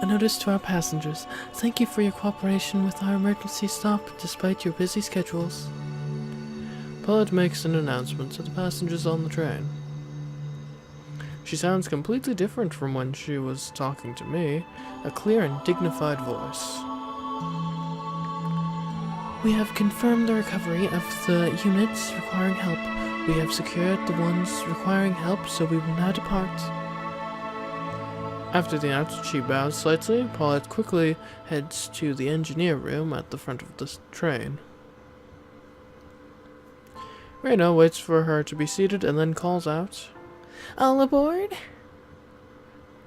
A notice to our passengers. Thank you for your cooperation with our emergency stop despite your busy schedules. Paulette makes an announcement to the passengers on the train. She sounds completely different from when she was talking to me, a clear and dignified voice. We have confirmed the recovery of the units requiring help. We have secured the ones requiring help, so we will now depart. After the announcement, she bows slightly. Paulette quickly heads to the engineer room at the front of the train. Reina waits for her to be seated and then calls out, "All aboard?"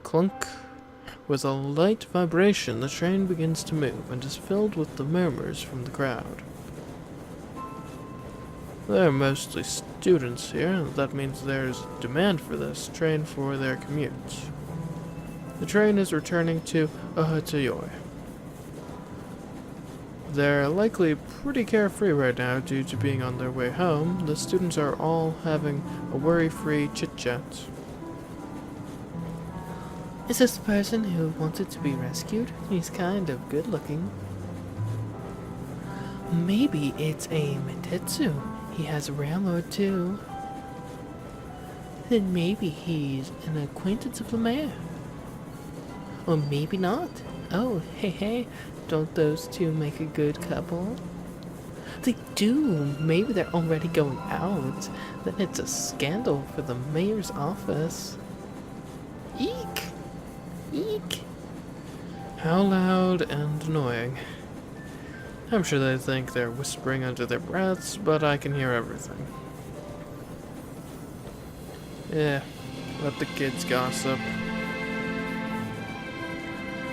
Clunk. With a light vibration, the train begins to move and is filled with the murmurs from the crowd. There are mostly students here, that means there's demand for this train for their commute. The train is returning to Ahatoyoi. They're likely pretty carefree right now due to being on their way home. The students are all having a worry-free chit-chat. Is this the person who wanted to be rescued? He's kind of good-looking. Maybe it's a Maitetsu. He has a railroad too. Then maybe he's an acquaintance of the mayor. Or maybe not. Oh, hey, don't those two make a good couple? They do. Maybe they're already going out. Then it's a scandal for the mayor's office. Eek! Eek! How loud and annoying. I'm sure they think they're whispering under their breaths, but I can hear everything. Yeah, let the kids gossip.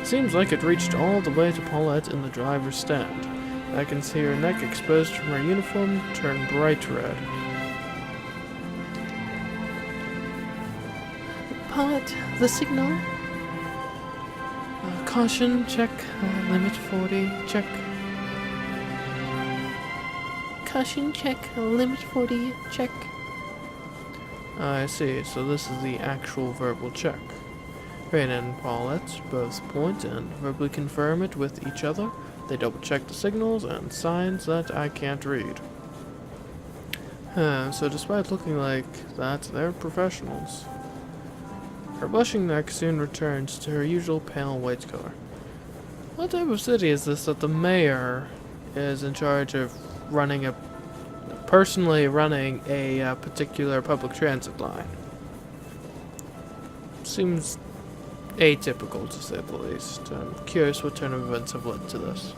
Seems like it reached all the way to Paulette in the driver's stand. I can see her neck exposed from her uniform turn bright red. Paulette, the signal? Caution, check. Limit 40, check. Caution, check. Limit 40, check. I see, so this is the actual verbal check. Reina and Paulette both point and verbally confirm it with each other. They double check the signals and signs that I can't read. So despite looking like that, they're professionals. Her blushing neck soon returns to her usual pale white color. What type of city is this that the mayor is in charge of personally running a particular public transit line? Seems atypical, to say the least. I'm curious what turn of events have led to this.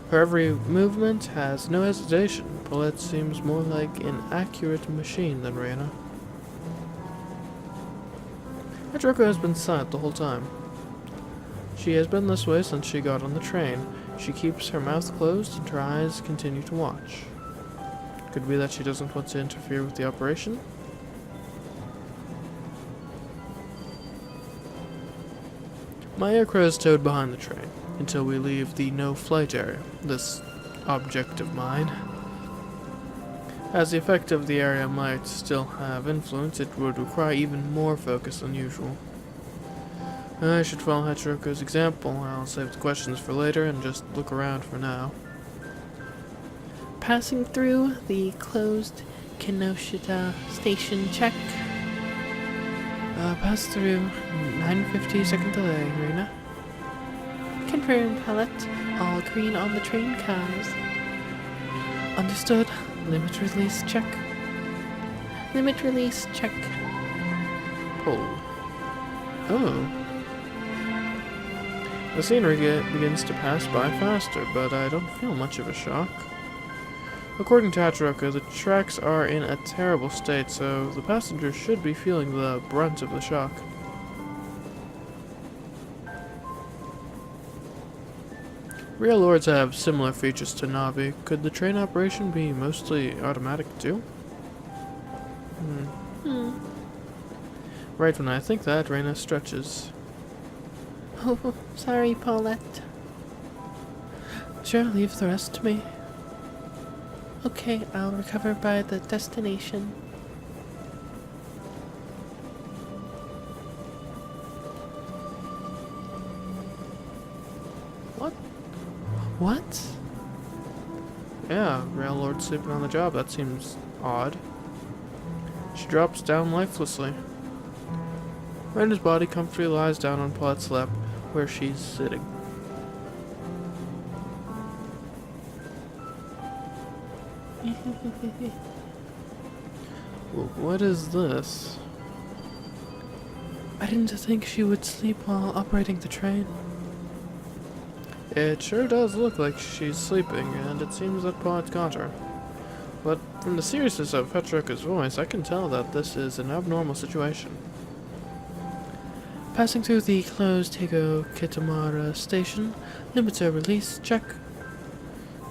Her every movement has no hesitation. Paulette seems more like an accurate machine than Reina. Hachiroka has been silent the whole time. She has been this way since she got on the train. She keeps her mouth closed and her eyes continue to watch. Could be that she doesn't want to interfere with the operation. My aircraft is towed behind the train until we leave the no-flight area, this object of mine. As the effect of the area might still have influence, it would require even more focus than usual. I should follow Hachiroka's example. I'll save the questions for later and just look around for now. Passing through the closed Kinoshita station check. Pass through 950 second delay, Reina. Confirm, Paulette. All green on the train cars. Understood. Limit release check. Limit release check. Pull. Oh. The scenery begins to pass by faster, but I don't feel much of a shock. According to Hachiroka, the tracks are in a terrible state, so the passengers should be feeling the brunt of the shock. Real lords have similar features to Navi. Could the train operation be mostly automatic too? Right when I think that, Reina stretches. Oh, sorry, Paulette. Sure, leave the rest to me. Okay, I'll recover by the destination. What? Yeah, Rail Lord sleeping on the job. That seems odd. She drops down lifelessly. Reina's body comfortably lies down on Paulette's lap, where she's sitting. Well, what is this? I didn't think she would sleep while operating the train. It sure does look like she's sleeping, and it seems that Paulette got her. But from the seriousness of Petroka's voice, I can tell that this is an abnormal situation. Passing through the closed Higo Kitamara station, limiter release check.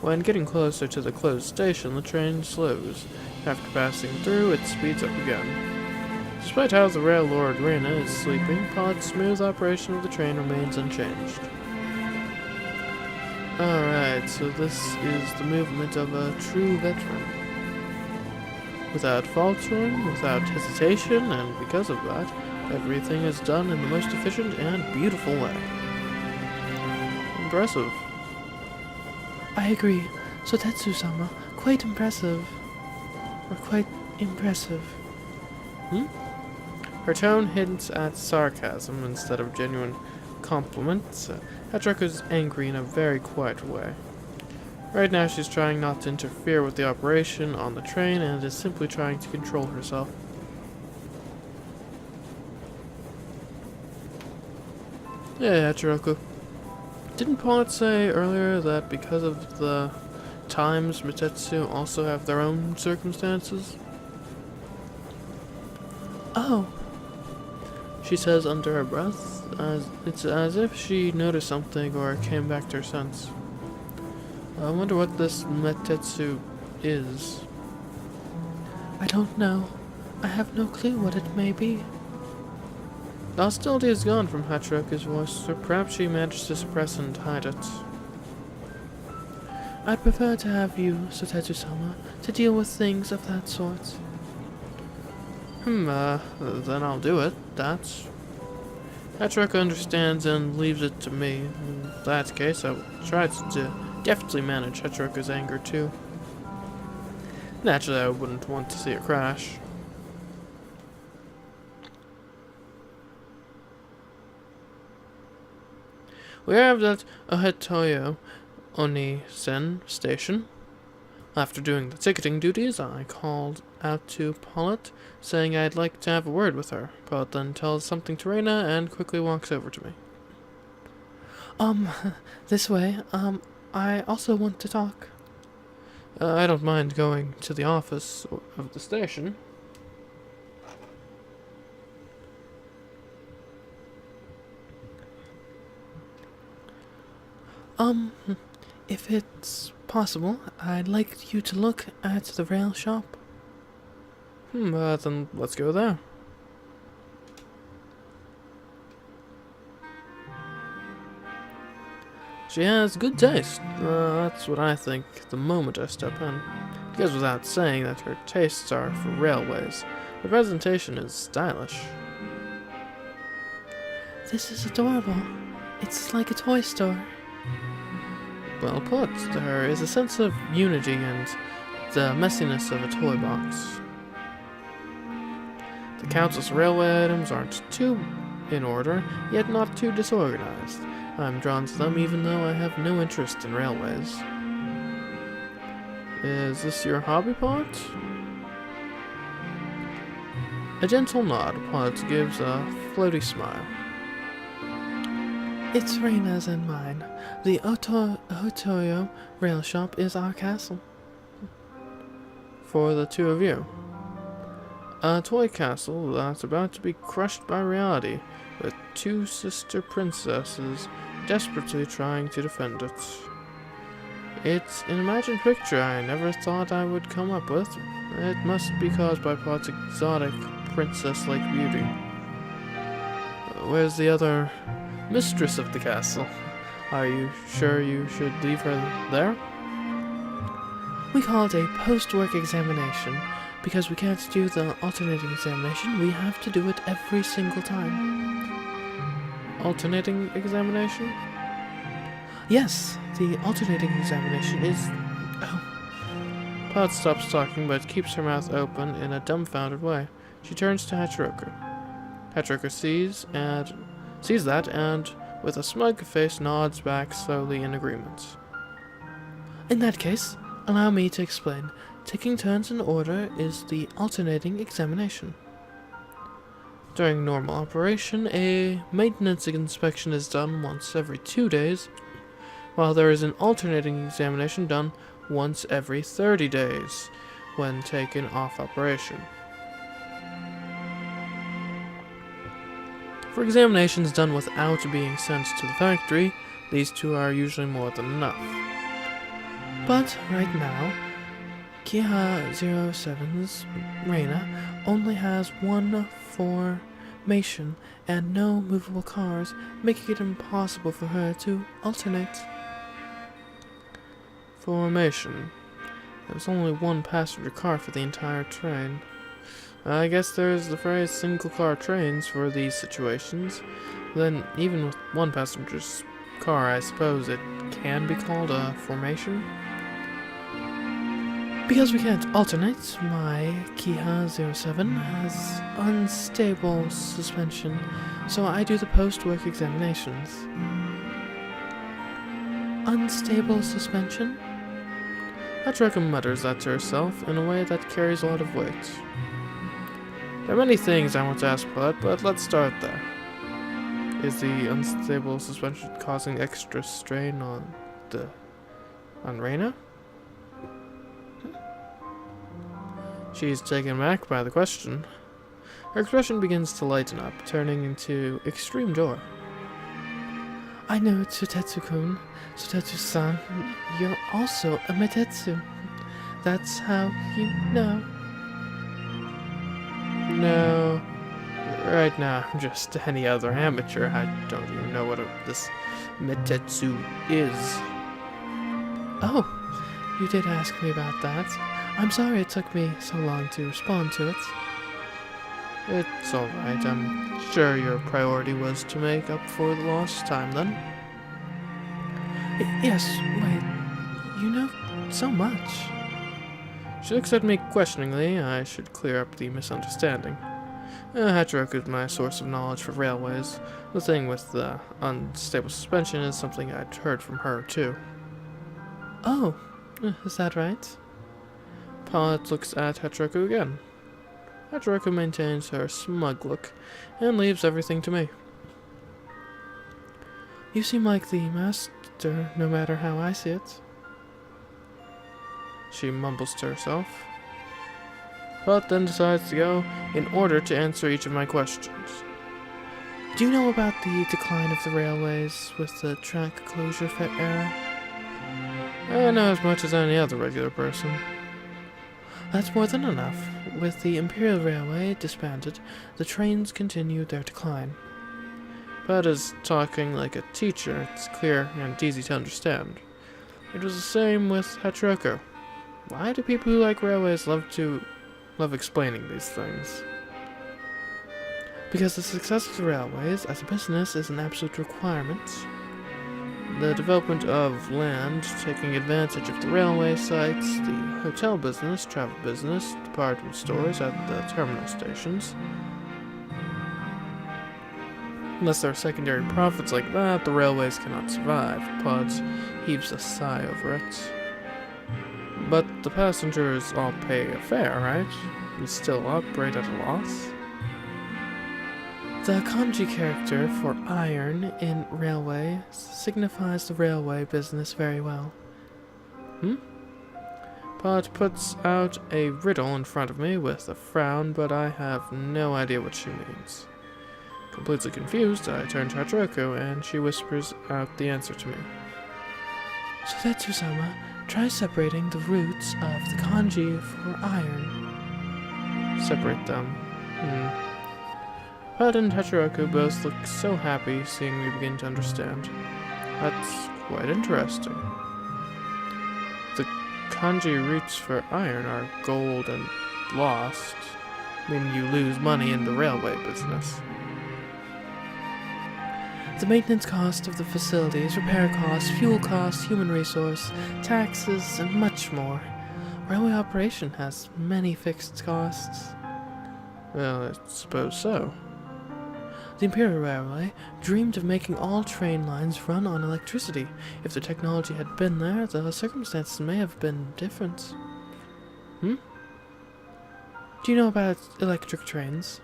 When getting closer to the closed station, the train slows. After passing through, it speeds up again. Despite how the Rail Lord Reina is sleeping, Paulette's smooth operation of the train remains unchanged. Alright, so this is the movement of a true veteran. Without faltering, without hesitation, and because of that, everything is done in the most efficient and beautiful way. Impressive. I agree. Sotetsu-sama, quite impressive. Or quite impressive. Her tone hints at sarcasm instead of genuine compliments. Petroka's angry in a very quiet way. Right now she's trying not to interfere with the operation on the train and is simply trying to control herself. Yeah, Hachiroku. Didn't Paulette say earlier that because of the times, Maitetsu also have their own circumstances? Oh, She says under her breath, it's as if she noticed something or came back to her sense. I wonder what this Maitetsu is. I don't know. I have no clue what it may be. The hostility is gone from Hachiroku's voice, or perhaps she managed to suppress and hide it. I'd prefer to have you, Sotetsu-sama, to deal with things of that sort. Then I'll do it. That's... Hachiroku understands and leaves it to me. In that case, I will try to deftly manage Hachiroku's anger too. Naturally, I wouldn't want to see it crash. We arrived at Ohetoyo Onisen station. After doing the ticketing duties, I called out to Paulette, saying I'd like to have a word with her. Paulette then tells something to Reina and quickly walks over to me. This way. I also want to talk. I don't mind going to the office of the station. If it's possible, I'd like you to look at the rail shop. Then let's go there. She has good taste. That's what I think the moment I step in. It goes without saying that her tastes are for railways. The presentation is stylish. This is adorable. It's like a toy store. Well put. There is a sense of unity and the messiness of a toy box. The countless railway items aren't too in order, yet not too disorganized. I'm drawn to them even though I have no interest in railways. Is this your hobby, Pot? A gentle nod. Pot gives a floaty smile. It's Reina's and mine. The Ohetoyo rail shop is our castle. For the two of you. A toy castle that's about to be crushed by reality, with two sister princesses desperately trying to defend it. It's an imagined picture I never thought I would come up with. It must be caused by Pot's exotic, princess-like beauty. Where's the other mistress of the castle? Are you sure you should leave her there? We call it a post-work examination. Because we can't do the alternating examination, we have to do it every single time. Alternating examination? Yes, the alternating examination is... Oh, Pod stops talking but keeps her mouth open in a dumbfounded way. She turns to Hachiroku. Hachiroku sees that and, with a smug face, nods back slowly in agreement. in that case, allow me to explain. Taking turns in order is the alternating examination. During normal operation, a maintenance inspection is done once every 2 days, while there is an alternating examination done once every 30 days when taken off operation. For examinations done without being sent to the factory, these 2 are usually more than enough. But right now, Kiha 07's Reina only has one formation and no movable cars, making it impossible for her to alternate. Formation. There's only one passenger car for the entire train. I guess there's the phrase single-car trains for these situations. Then, even with one passenger's car, I suppose it can be called a formation? Because we can't alternate, my Kiha 07 has unstable suspension, so I do the post-work examinations. Unstable suspension? Hachiroku mutters that to herself in a way that carries a lot of weight. There are many things I want to ask about, but let's start there. Is the unstable suspension causing extra strain on Reina? She's taken aback by the question. Her expression begins to lighten up, turning into extreme joy. I know, Tsutetsu-kun. Tsutetsu-san, you're also a Maitetsu. That's how you know. No. Right now, I'm just any other amateur. I don't even know what this Maitetsu is. Oh, you did ask me about that. I'm sorry it took me so long to respond to it. It's alright. I'm sure your priority was to make up for the lost time, then. Yes, wait, you know so much. She looks at me questioningly. I should clear up the misunderstanding. Hachiroku is my source of knowledge for railways. The thing with the unstable suspension is something I'd heard from her, too. Oh, is that right? Pod looks at Hachiroku again. Hachiroku maintains her smug look and leaves everything to me. You seem like the master, no matter how I see it. She mumbles to herself, but then decides to go in order to answer each of my questions. Do you know about the decline of the railways with the track closure era? I know as much as any other regular person. That's more than enough. With the Imperial Railway disbanded, the trains continued their decline. Pod is talking like a teacher. It's clear and easy to understand. It was the same with Hachiroku. Why do people who like railways love explaining these things? Because the success of the railways as a business is an absolute requirement. The development of land, taking advantage of the railway sites, the hotel business, travel business, department stores at the terminal stations. Unless there are secondary profits like that, the railways cannot survive. Pod heaves a sigh over it. But the passengers all pay a fare, right? We still operate at a loss? The kanji character for iron in railway signifies the railway business very well. Pod puts out a riddle in front of me with a frown, but I have no idea what she means. Completely confused, I turn to Hachiroku, and she whispers out the answer to me. Tsutetsu-sama, try separating the roots of the kanji for iron. Separate them. Pod and Hachiroku both look so happy seeing me begin to understand. That's quite interesting. The kanji roots for iron are gold and lost, meaning you lose money in the railway business. The maintenance cost of the facilities, repair costs, fuel costs, human resource, taxes, and much more. Railway operation has many fixed costs. Well, I suppose so. The Imperial Railway dreamed of making all train lines run on electricity. If the technology had been there, the circumstances may have been different. Do you know about electric trains?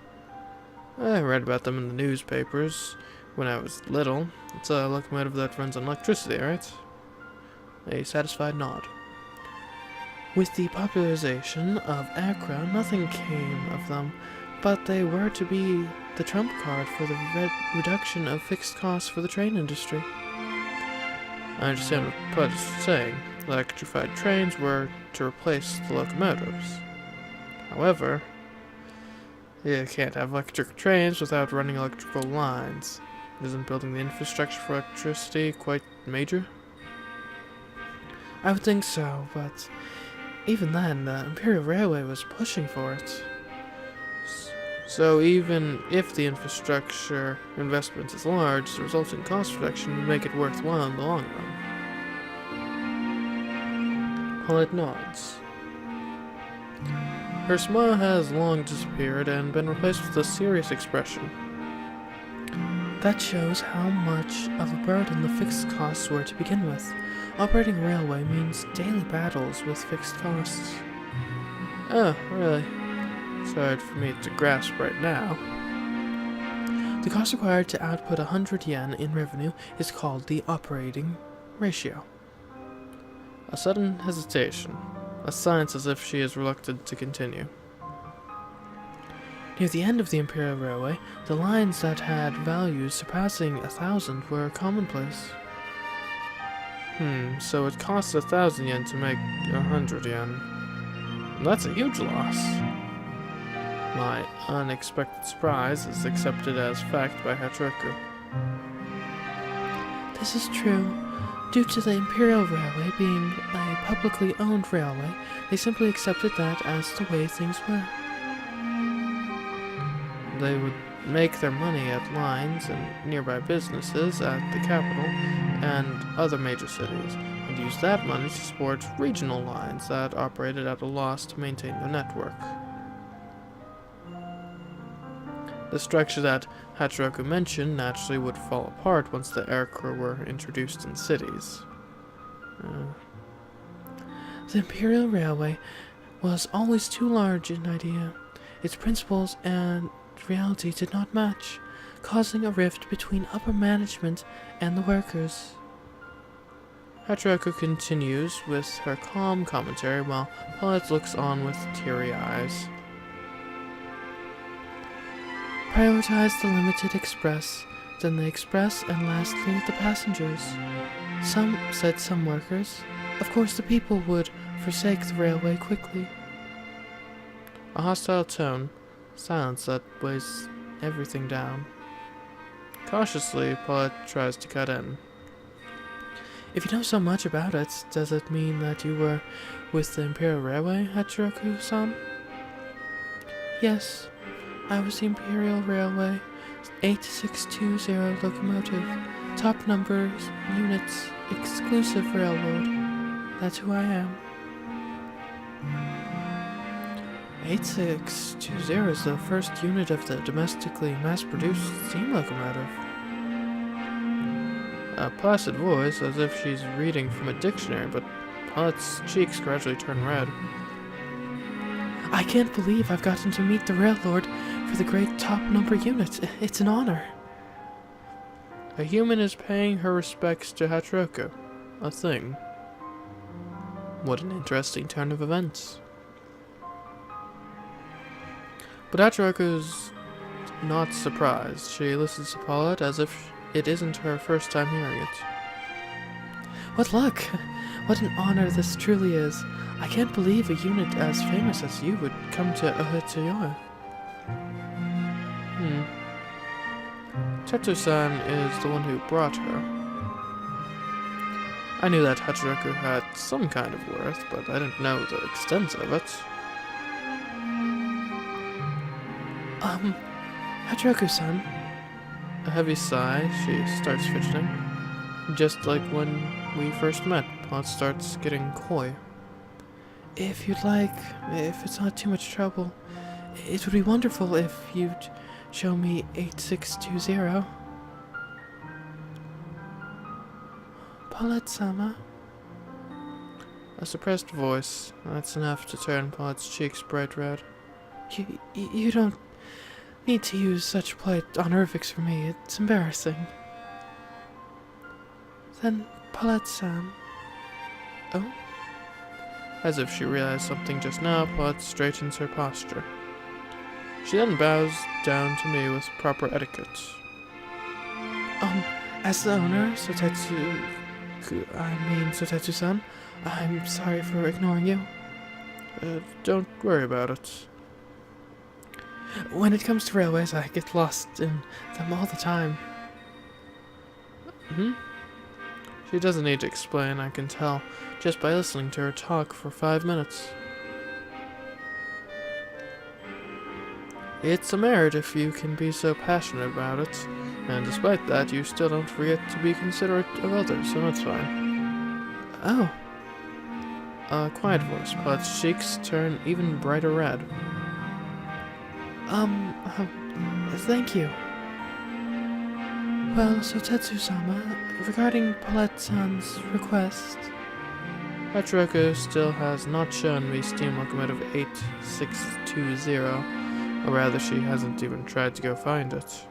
I read about them in the newspapers when I was little. It's a locomotive that runs on electricity, right? A satisfied nod. With the popularization of aircraft, nothing came of them, but they were to be the trump card for the reduction of fixed costs for the train industry. I understand what Pud is saying. Electrified trains were to replace the locomotives. However, you can't have electric trains without running electrical lines. Isn't building the infrastructure for electricity quite major? I would think so, but even then, the Imperial Railway was pushing for it. So even if the infrastructure investment is large, the resulting cost reduction would make it worthwhile in the long run. Paulette nods. Her smile has long disappeared and been replaced with a serious expression. That shows how much of a burden the fixed costs were to begin with. Operating a railway means daily battles with fixed costs. Oh, really? It's hard for me to grasp right now. The cost required to output 100 yen in revenue is called the operating ratio. A sudden hesitation. A silence as if she is reluctant to continue. Near the end of the Imperial Railway, the lines that had values surpassing 1,000 were commonplace. So it costs 1,000 yen to make 100 yen. That's a huge loss. My unexpected surprise is accepted as fact by Hachiroku. This is true. Due to the Imperial Railway being a publicly owned railway, they simply accepted that as the way things were. They would make their money at lines and nearby businesses at the capital and other major cities, and use that money to support regional lines that operated at a loss to maintain their network. The structure that Hachiroku mentioned naturally would fall apart once the aircrew were introduced in cities. The Imperial Railway was always too large in idea. Its principles and reality did not match, causing a rift between upper management and the workers. Hachiroku continues with her calm commentary while Paulette looks on with teary eyes. Prioritize the limited express, then the express, and lastly the passengers. Some workers. Of course the people would forsake the railway quickly. A hostile tone, silence that weighs everything down. Cautiously, Paulette tries to cut in. If you know so much about it, does it mean that you were with the Imperial Railway, Hachiroku-san? Yes, I was the Imperial Railway 8620 locomotive, top numbers, units, exclusive railroad. That's who I am. 8620 is the first unit of the domestically mass-produced steam locomotive. A placid voice, as if she's reading from a dictionary, but Paulette's cheeks gradually turn red. I can't believe I've gotten to meet the raillord for the great top number unit. It's an honor. A human is paying her respects to Hachiroku. A thing. What an interesting turn of events. But Hachiroku's not surprised. She listens to Paulette as if it isn't her first time hearing it. What luck! What an honor this truly is. I can't believe a unit as famous as you would come to Ohitsuyo. Tetsu-san is the one who brought her. I knew that Hachiroku had some kind of worth, but I didn't know the extent of it. Hachiroku-san, A heavy sigh, she starts fidgeting. Just like when we first met, Pod starts getting coy. If you'd like, if it's not too much trouble, it would be wonderful if you'd show me 8620. Paulette-sama. A suppressed voice, that's enough to turn Pod's cheeks bright red. You don't need to use such polite honorifics for me. It's embarrassing. Then, Paulette-san. Oh? As if she realized something just now, Pod straightens her posture. She then bows down to me with proper etiquette. As the owner, Sotetsu-san, I'm sorry for ignoring you. Don't worry about it. When it comes to railways, I get lost in them all the time. She doesn't need to explain, I can tell, just by listening to her talk for 5 minutes. It's a merit if you can be so passionate about it, and despite that, you still don't forget to be considerate of others, so that's fine. Oh. A quiet voice, Pod's cheeks turn even brighter red. Thank you. Well, Sotetsu-sama, regarding Paulette-san's request... Hachiroku still has not shown me steam locomotive 8620, or rather she hasn't even tried to go find it.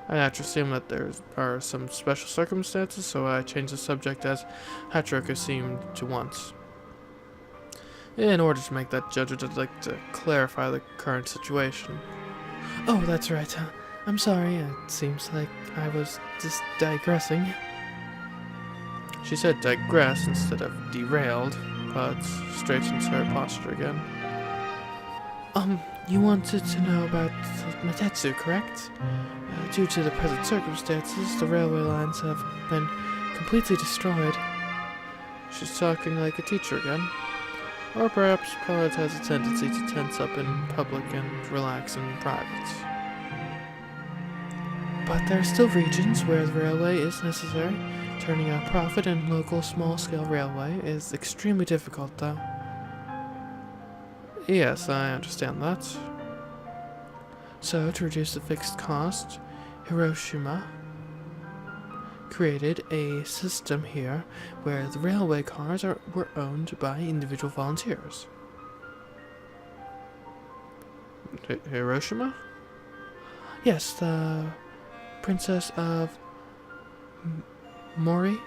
I had to assume that there are some special circumstances, so I changed the subject as Hachiroku seemed to want. In order to make that judgment, I'd like to clarify the current situation. Oh, that's right. I'm sorry. It seems like I was just digressing. She said digress instead of derailed, but straightens her posture again. You wanted to know about Maitetsu, correct? Due to the present circumstances, the railway lines have been completely destroyed. She's talking like a teacher again. Or perhaps Paulette has a tendency to tense up in public and relax in private. But there are still regions where the railway is necessary. Turning a profit in local small-scale railway is extremely difficult, though. Yes, I understand that. So, to reduce the fixed cost, Hiroshima created a system here where the railway cars were owned by individual volunteers. Hiroshima? Yes, the Princess of Morai?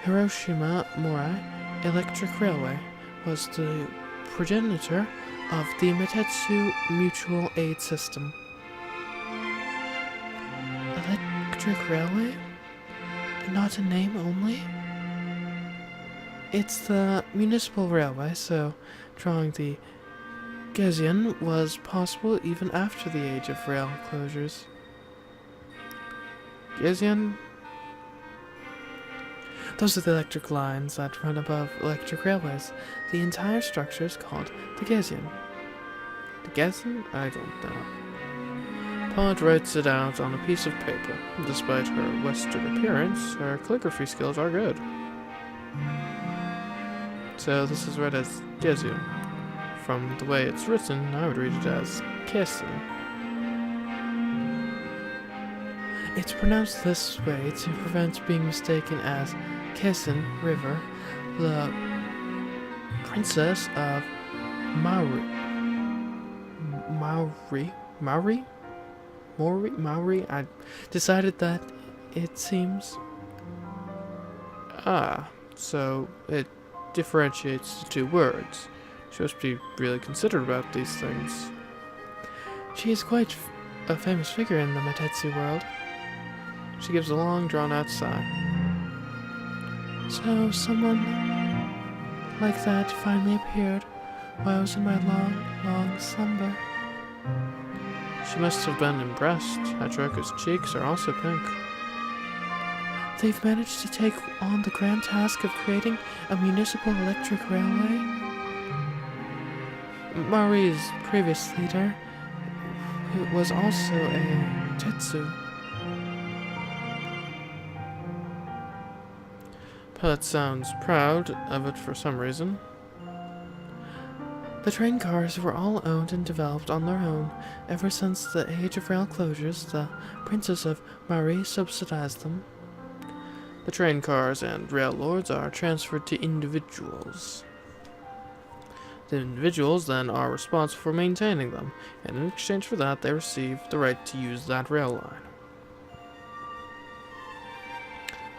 Hiroshima Morai Electric Railway was the progenitor of the Maitetsu Mutual Aid System. Electric Railway? Not a name only? It's the municipal railway, so drawing the Gezian was possible even after the age of rail closures. Gezian? Those are the electric lines that run above electric railways. The entire structure is called the Gezian. The Gezian? I don't know. Pod writes it out on a piece of paper. Despite her Western appearance, her calligraphy skills are good. So this is read as Gezian. From the way it's written, I would read it as Kesin. It's pronounced this way to prevent being mistaken as Kesin River, the princess of Maori. I decided that it seems. So it differentiates the two words. She must be really considerate about these things. She is quite a famous figure in the Maitetsu world. She gives a long, drawn-out sigh. So someone like that finally appeared while I was in my long, long slumber. She must have been impressed. Hachiroku's cheeks are also pink. They've managed to take on the grand task of creating a municipal electric railway. Mari's previous leader, who was also a Maitetsu. Pilot sounds proud of it for some reason. The train cars were all owned and developed on their own. Ever since the age of rail closures, the Princess of Marie subsidized them. The train cars and rail lords are transferred to individuals. The individuals then are responsible for maintaining them, and in exchange for that they receive the right to use that rail line.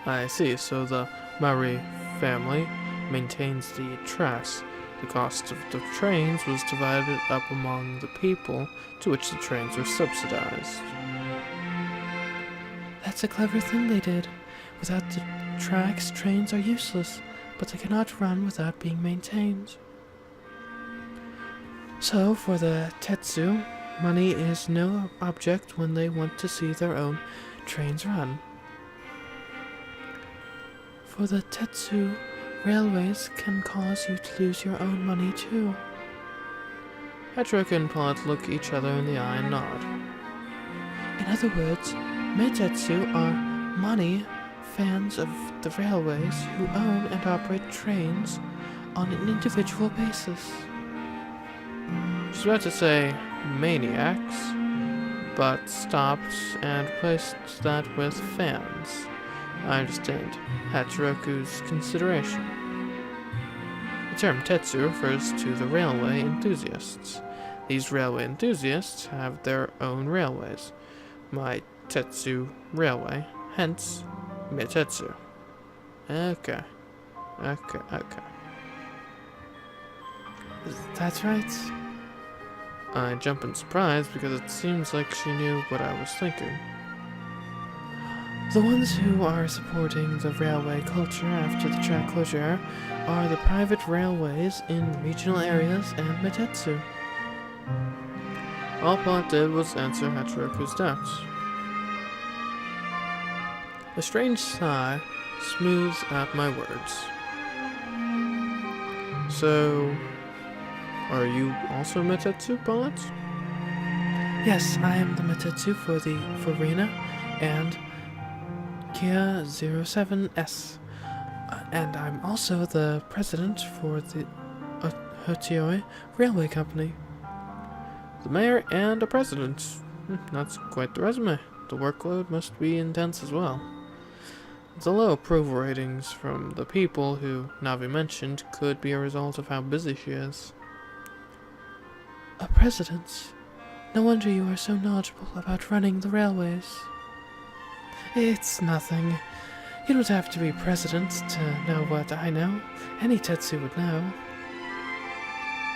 I see, so the Marie family maintains the tracks. The cost of the trains was divided up among the people to which the trains were subsidized. That's a clever thing they did. Without the tracks, trains are useless, but they cannot run without being maintained. So, for the Tetsu, money is no object when they want to see their own trains run. For the Tetsu, railways can cause you to lose your own money too. Patrick and Pilot look each other in the eye and nod. In other words, Maitetsu are money fans of the railways who own and operate trains on an individual basis. She's about to say maniacs, but stopped and replaced that with fans. I understand Hachiroku's consideration. The term Tetsu refers to the railway enthusiasts. These railway enthusiasts have their own railways. Maitetsu Railway, hence Maitetsu. Okay. That's right. I jump in surprise because it seems like she knew what I was thinking. The ones who are supporting the railway culture after the track closure are the private railways in regional areas and Maitetsu. All Pilot did was answer Hachiroku's doubts. A strange sigh smooths out my words. So, are you also Maitetsu, Pilot? Yes, I am the Maitetsu for Rena and Kia 07S. And I'm also the president for the Hotioi Railway Company. The mayor and a president. That's quite the resume. The workload must be intense as well. The low approval ratings from the people who Navi mentioned could be a result of how busy she is. A president? No wonder you are so knowledgeable about running the railways. It's nothing. You don't have to be president to know what I know. Any Tetsu would know.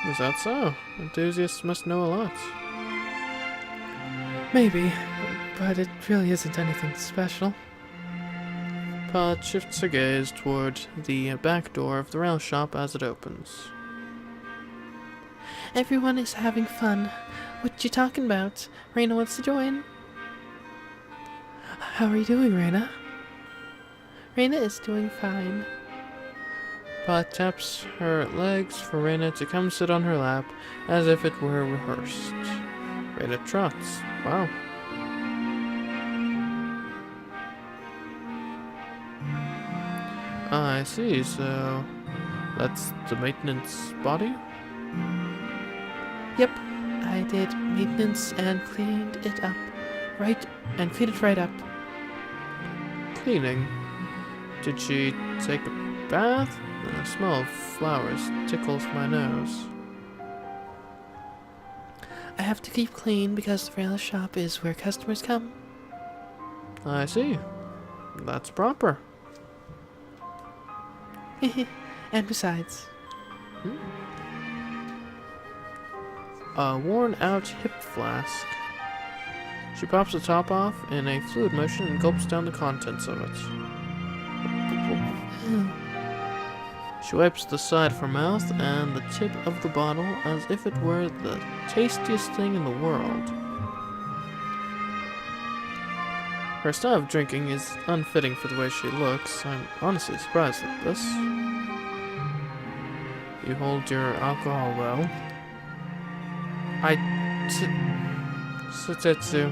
Is that so? Enthusiasts must know a lot. Maybe, but it really isn't anything special. Pilot shifts her gaze toward the back door of the rail shop as it opens. Everyone is having fun. What you talking about? Reina wants to join. How are you doing, Reina? Reina is doing fine. Pilot taps her legs for Reina to come sit on her lap as if it were rehearsed. Reina trots. Wow. I see, so that's the maintenance body? Yep, I did maintenance and cleaned it up. Cleaned it right up. Cleaning? Did she take a bath? The smell of flowers tickles my nose. I have to keep clean because the rail shop is where customers come. I see. That's proper. And besides... A worn-out hip flask. She pops the top off in a fluid motion and gulps down the contents of it. She wipes the side of her mouth and the tip of the bottle as if it were the tastiest thing in the world. Her style of drinking is unfitting for the way she looks. I'm honestly surprised at this. You hold your alcohol well. Sutetsu.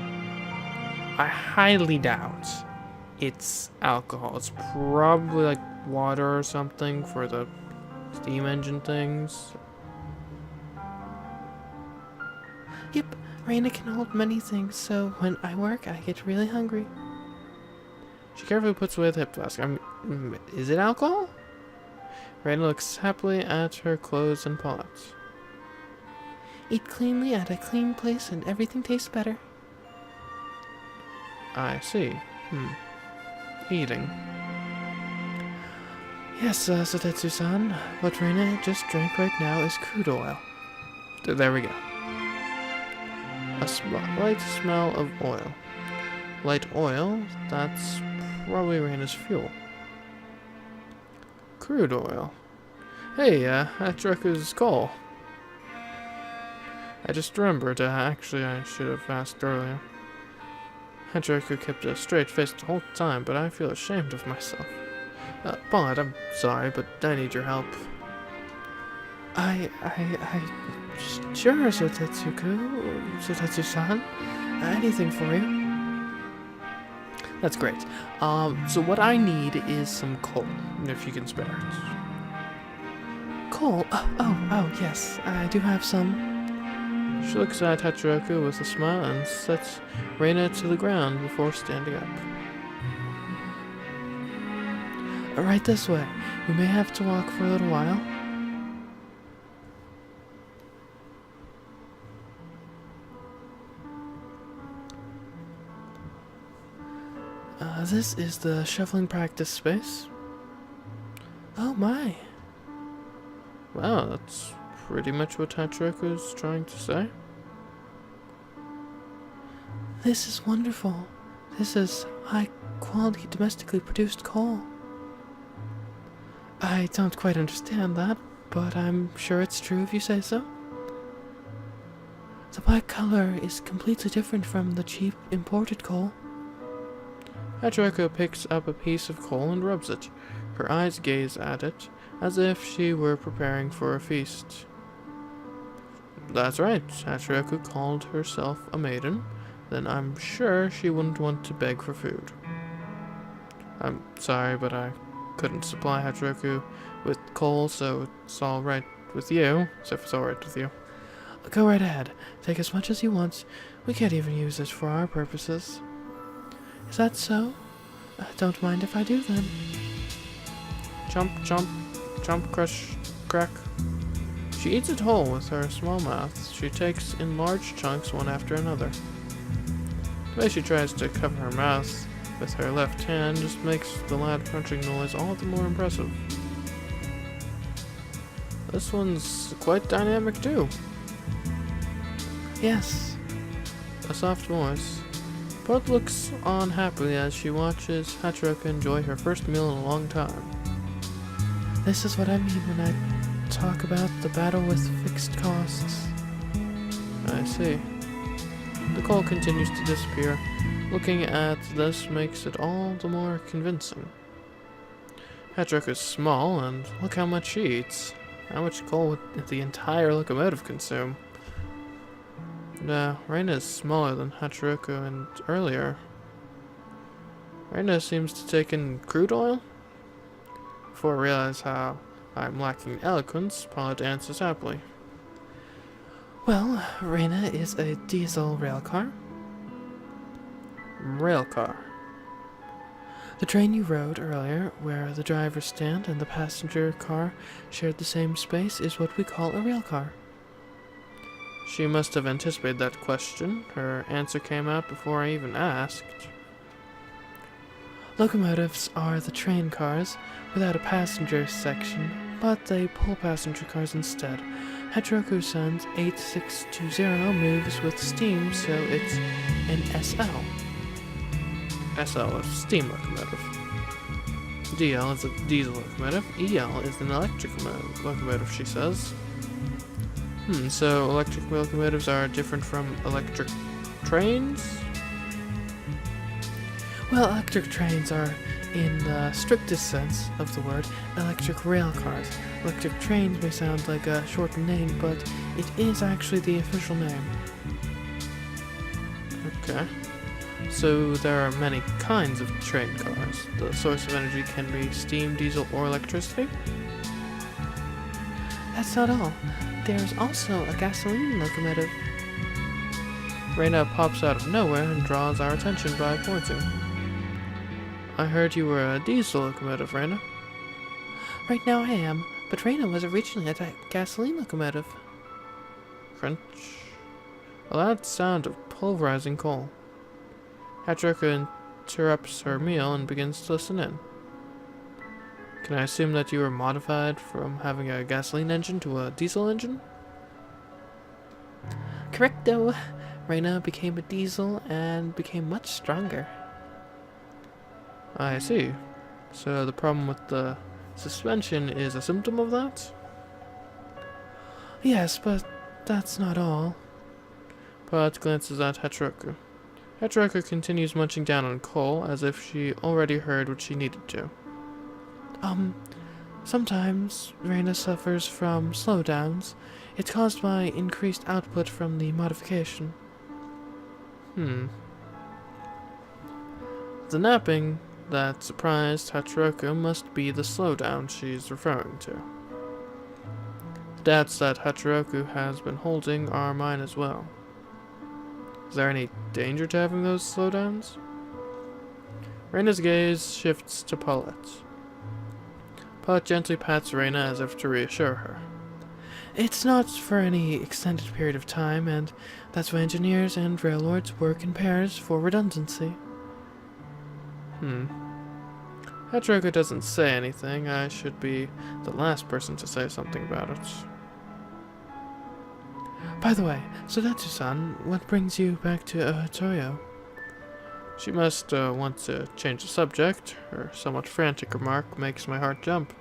I highly doubt it's alcohol. It's probably like water or something for the steam engine things. Yep, Raina can hold many things, so when I work, I get really hungry. She carefully puts away the hip flask. Is it alcohol? Raina looks happily at her clothes and pots. Eat cleanly at a clean place and everything tastes better. I see. Eating. Yes, Sotetsu-san, what Raina just drank right now is crude oil. There we go. A light smell of oil. Light oil, that's probably Raina's fuel. Crude oil. Hey, Hachiroku's call. I just remembered, actually I should have asked earlier. Hachiroku kept a straight face the whole time, but I feel ashamed of myself. Bond, I'm sorry, but I need your help. Sure, Sotetsu-san. Anything for you. That's great. So what I need is some coal, if you can spare it. Coal? Oh, yes, I do have some. She looks at Hachiroku with a smile and sets Raina to the ground before standing up. Right this way. We may have to walk for a little while. This is the shoveling practice space. Oh my. Wow, that's pretty much what Hachiroku is trying to say. This is wonderful. This is high-quality domestically produced coal. I don't quite understand that, but I'm sure it's true if you say so. The black color is completely different from the cheap imported coal. Hachiroku picks up a piece of coal and rubs it. Her eyes gaze at it, as if she were preparing for a feast. That's right, Hachiroku called herself a maiden, then I'm sure she wouldn't want to beg for food. I'm sorry, but I couldn't supply Hachiroku with coal, so it's alright with you, if it's alright with you. Go right ahead. Take as much as you want. We can't even use it for our purposes. Is that so? Don't mind if I do then. Chomp, chomp, chomp, crush, crack. She eats it whole with her small mouth. She takes in large chunks one after another. The way she tries to cover her mouth with her left hand just makes the loud crunching noise all the more impressive. This one's quite dynamic too. Yes. A soft voice. Both looks on happily as she watches Hachiroku enjoy her first meal in a long time. This is what I mean when I talk about the battle with fixed costs. I see. The coal continues to disappear. Looking at this makes it all the more convincing. Hachiroku is small, and look how much she eats. How much coal would the entire locomotive consume? Raina is smaller than Hachiroku, and earlier, Raina seems to take in crude oil? Before I realize how I'm lacking eloquence, Paula answers happily. Well, Raina is a diesel railcar. Railcar. The train you rode earlier, where the driver's stand and the passenger car shared the same space, is what we call a railcar. She must have anticipated that question. Her answer came out before I even asked. Locomotives are the train cars without a passenger section, but they pull passenger cars instead. Hachiroku-san's 8620 moves with steam, so it's an SL. SL is steam locomotive. DL is a diesel locomotive. EL is an electric locomotive, she says. So electric locomotives are different from electric trains? Well, electric trains are, in the strictest sense of the word, electric rail cars. Electric trains may sound like a shortened name, but it is actually the official name. Okay. So there are many kinds of train cars. The source of energy can be steam, diesel, or electricity. That's not all. There's also a gasoline locomotive. Reina pops out of nowhere and draws our attention by pointing. I heard you were a diesel locomotive, Reina. Right now I am, but Reina was originally a gasoline locomotive. Crunch. A loud sound of pulverizing coal. Hatrika interrupts her meal and begins to listen in. Can I assume that you were modified from having a gasoline engine to a diesel engine? Correcto. Reina became a diesel and became much stronger. I see. So the problem with the suspension is a symptom of that? Yes, but that's not all. Pot glances at Hatrika. Hatrika continues munching down on coal as if she already heard what she needed to. Sometimes Reina suffers from slowdowns. It's caused by increased output from the modification. The napping that surprised Hatrika must be the slowdown she's referring to. The doubts that Hachiroku has been holding are mine as well. Is there any danger to having those slowdowns? Reina's gaze shifts to Paulette. Paulette gently pats Reina as if to reassure her. It's not for any extended period of time, and that's why engineers and railroads work in pairs for redundancy. Hachiroku doesn't say anything. I should be the last person to say something about it. By the way, Sodatsu-san, what brings you back to Toyo? She must want to change the subject. Her somewhat frantic remark makes my heart jump.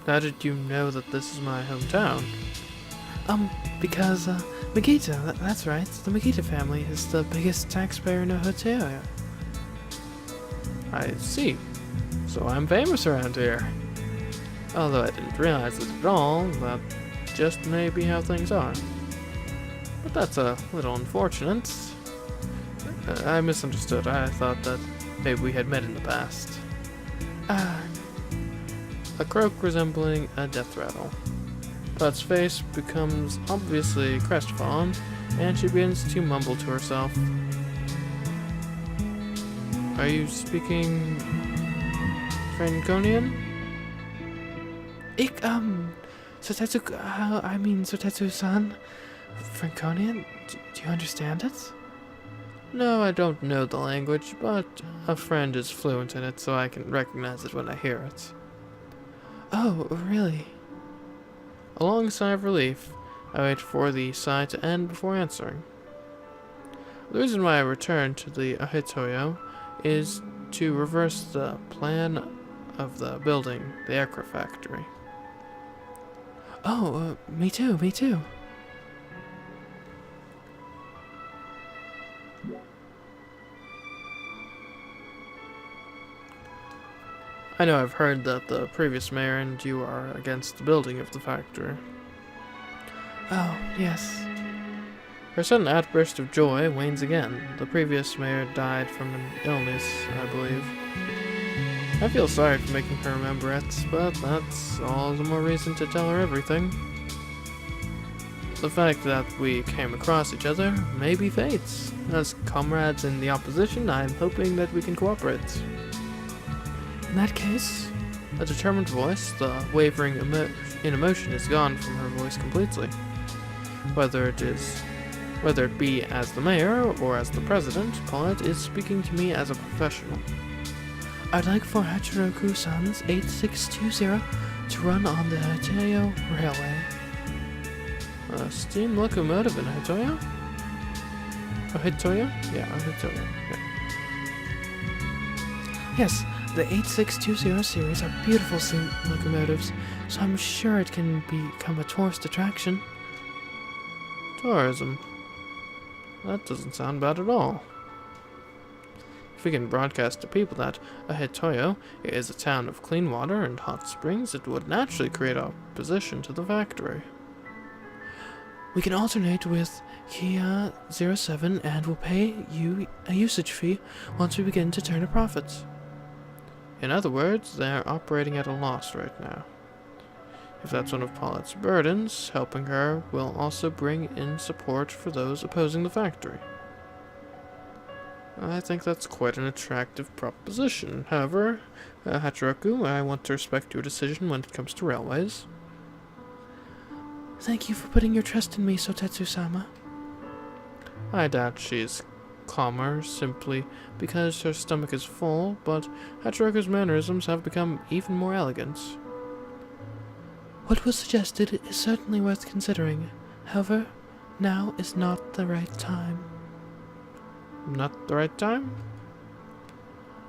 How did you know that this is my hometown? Because, Megita, that's right, the Megita family is the biggest taxpayer in Toyo. I see. So I'm famous around here. Although I didn't realize it at all, that just may be how things are. But that's a little unfortunate. I misunderstood. I thought that maybe we had met in the past. A croak resembling a death rattle. Pat's face becomes obviously crestfallen, and she begins to mumble to herself. Are you speaking Franconian? Sotetsu-san, Franconian? Do you understand it? No, I don't know the language, but a friend is fluent in it, so I can recognize it when I hear it. Oh, really? A long sigh of relief. I wait for the sigh to end before answering. The reason why I returned to the Ahitoyo is to reverse the plan of the building, the aircraft factory. Oh, me too. I know I've heard that the previous mayor and you are against the building of the factory. Oh, yes. Her sudden outburst of joy wanes again. The previous mayor died from an illness, I believe. I feel sorry for making her remember it, but that's all the more reason to tell her everything. The fact that we came across each other may be fate. As comrades in the opposition, I'm hoping that we can cooperate. In that case, a determined voice, the wavering in emotion is gone from her voice completely. Whether it be as the mayor or as the president, Paulette is speaking to me as a professional. I'd like for Hachiroku-san's 8620 to run on the Hitoyo Railway. A steam locomotive in Hitoyo? Hitoyo? Yeah, Hitoyo. Yeah. Yes, the 8620 series are beautiful steam locomotives, so I'm sure it can become a tourist attraction. Tourism? That doesn't sound bad at all. If we can broadcast to people that Ahitoyo is a town of clean water and hot springs, it would naturally create opposition to the factory. We can alternate with Kia 07 and we'll pay you a usage fee once we begin to turn a profit. In other words, they're operating at a loss right now. If that's one of Paulette's burdens, helping her will also bring in support for those opposing the factory. I think that's quite an attractive proposition. However, Hachiroku, I want to respect your decision when it comes to railways. Thank you for putting your trust in me, Sotetsu-sama. I doubt she's calmer simply because her stomach is full, but Hachiroku's mannerisms have become even more elegant. What was suggested is certainly worth considering. However, now is not the right time. Not the right time?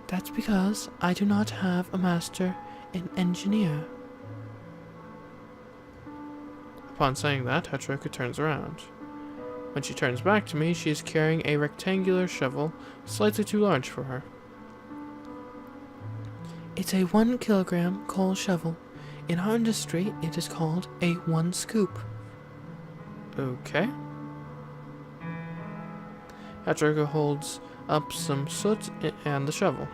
That's because I do not have a master in engineer. Upon saying that, Hachiroku turns around. When she turns back to me, she is carrying a rectangular shovel, slightly too large for her. It's a 1 kilogram coal shovel. In our industry, it is called a 1 scoop. Okay. Hachiroku holds up some soot and the shovel.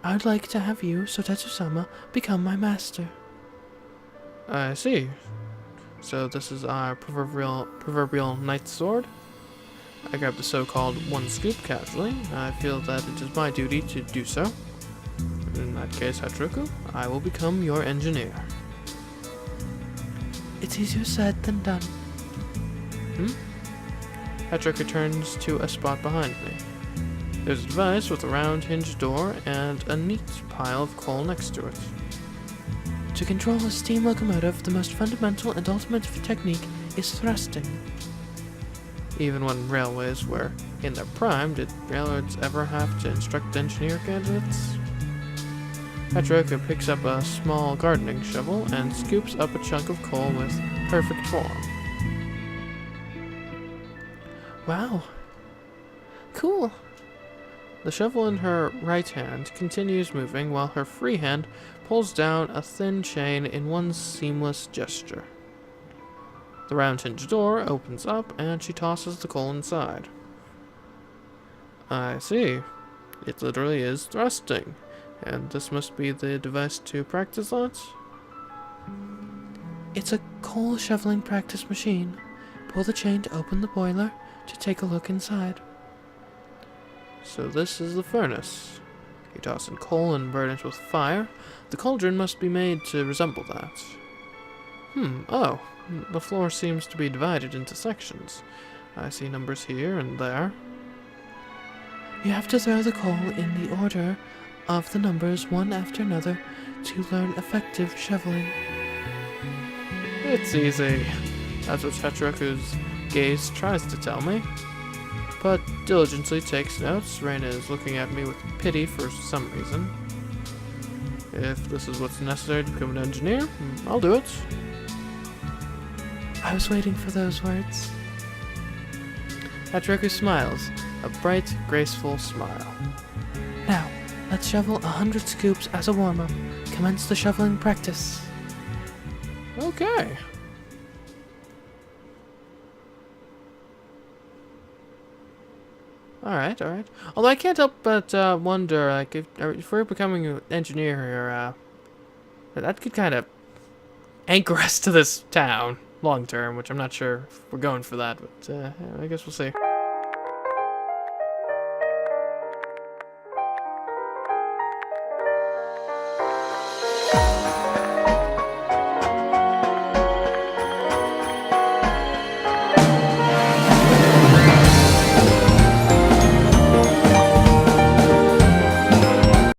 I'd like to have you, Sotetsu-sama, become my master. I see. So this is our proverbial knight's sword. I grab the so-called 1 scoop casually. I feel that it is my duty to do so. In that case, Hachiroku, I will become your engineer. It's easier said than done. Hachiroku turns to a spot behind me. There's a device with a round hinged door and a neat pile of coal next to it. To control a steam locomotive, the most fundamental and ultimate technique is thrusting. Even when railways were in their prime, did railroads ever have to instruct engineer candidates? Hachiroku picks up a small gardening shovel and scoops up a chunk of coal with perfect form. Wow. Cool. The shovel in her right hand continues moving while her free hand pulls down a thin chain in one seamless gesture. The round hinged door opens up and she tosses the coal inside. I see. It literally is thrusting. And this must be the device to practice that? It's a coal shoveling practice machine. Pull the chain to open the boiler to take a look inside. So this is the furnace. You toss in coal and burn it with fire. The cauldron must be made to resemble that. Oh. The floor seems to be divided into sections. I see numbers here and there. You have to throw the coal in the order of the numbers one after another to learn effective shoveling. It's easy. That's what Hachiroku's gaze tries to tell me. But diligently takes notes. Reina is looking at me with pity for some reason. If this is what's necessary to become an engineer, I'll do it. I was waiting for those words. Hachiroku smiles, a bright, graceful smile. Now, let's shovel 100 scoops as a warm-up. Commence the shoveling practice. Okay. Alright. Although I can't help but wonder, like, if we're becoming an engineer here, that could kind of anchor us to this town long term, which I'm not sure if we're going for that, but I guess we'll see.